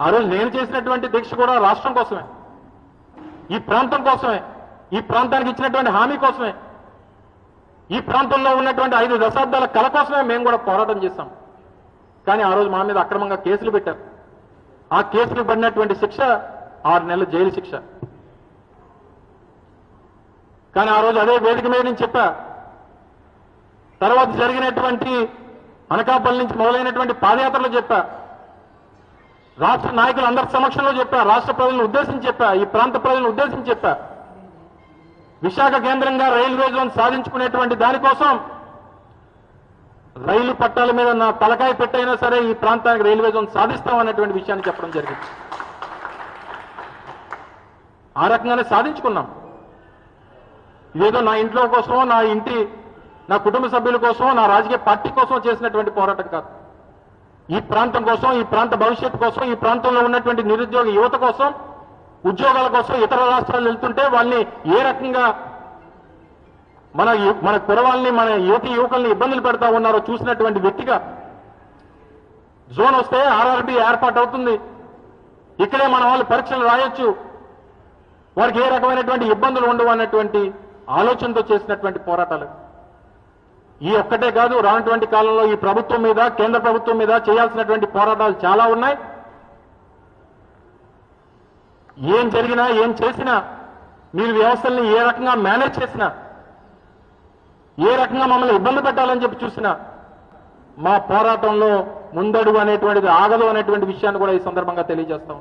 ఆ రోజు నేను చేసినటువంటి దీక్ష కూడా రాష్ట్రం కోసమే, ఈ ప్రాంతం కోసమే, ఈ ప్రాంతానికి ఇచ్చినటువంటి హామీ కోసమే, ఈ ప్రాంతంలో ఉన్నటువంటి 5 దశాబ్దాల కళ కోసమే మేము కూడా పోరాటం చేశాం. కానీ ఆ రోజు మా మీద అక్రమంగా కేసులు పెట్టారు. ఆ కేసులు పడినటువంటి శిక్ష 6 నెలల జైలు శిక్ష. కానీ ఆ రోజు అదే వేదిక మీద నేను చెప్పా, తర్వాత జరిగినటువంటి అనకాపల్లి నుంచి మొదలైనటువంటి పాదయాత్రలో చెప్పా, రాష్ట్ర నాయకులందరి సమక్షంలో చెప్పా, రాష్ట్ర ప్రజలను ఉద్దేశించి చెప్పా, ఈ ప్రాంత ప్రజలను ఉద్దేశించి చెప్పా, విశాఖ కేంద్రంగా రైల్వే జోన్ సాధించుకునేటువంటి దానికోసం రైలు పట్టాల మీద నా తలకాయ పెట్టైనా సరే ఈ ప్రాంతానికి రైల్వే జోన్ సాధిస్తామన్నటువంటి విషయాన్ని చెప్పడం జరిగింది. ఆ రకంగానే సాధించుకున్నాం. ఇదేదో నా ఇంట్లో కోసమో, నా కుటుంబ సభ్యుల కోసమో, నా రాజకీయ పార్టీ కోసం చేసినటువంటి పోరాటం కాదు. ఈ ప్రాంతం కోసం, ఈ ప్రాంత భవిష్యత్తు కోసం, ఈ ప్రాంతంలో ఉన్నటువంటి నిరుద్యోగ యువత కోసం, ఉద్యోగాల కోసం ఇతర రాష్ట్రాలు వెళ్తుంటే వాళ్ళని ఏ రకంగా మన కురవాళ్ళని, మన యువకుల్ని ఇబ్బందులు పెడతా ఉన్నారో చూసినటువంటి వ్యక్తిగా, జోన్ వస్తే ఆర్ఆర్బి ఏర్పాటు అవుతుంది, ఇక్కడే మన వాళ్ళు పరీక్షలు రాయొచ్చు, వారికి ఏ రకమైనటువంటి ఇబ్బందులు ఉండవు అన్నటువంటి ఆలోచనతో చేసినటువంటి పోరాటాలు. ఈ ఒక్కటే కాదు, రానటువంటి కాలంలో ఈ ప్రభుత్వం మీద, కేంద్ర ప్రభుత్వం మీద చేయాల్సినటువంటి పోరాటాలు చాలా ఉన్నాయి. ఏం జరిగినా, ఏం చేసినా, మీరు వ్యవస్థల్ని ఏ రకంగా మేనేజ్ చేసినా, ఏ రకంగా మమ్మల్ని ఇబ్బంది పెట్టాలని చెప్పి చూసినా, మా పోరాటంలో ముందడుగు అనేటువంటిది ఆగదు అనేటువంటి విషయాన్ని కూడా ఈ సందర్భంగా తెలియజేస్తాం.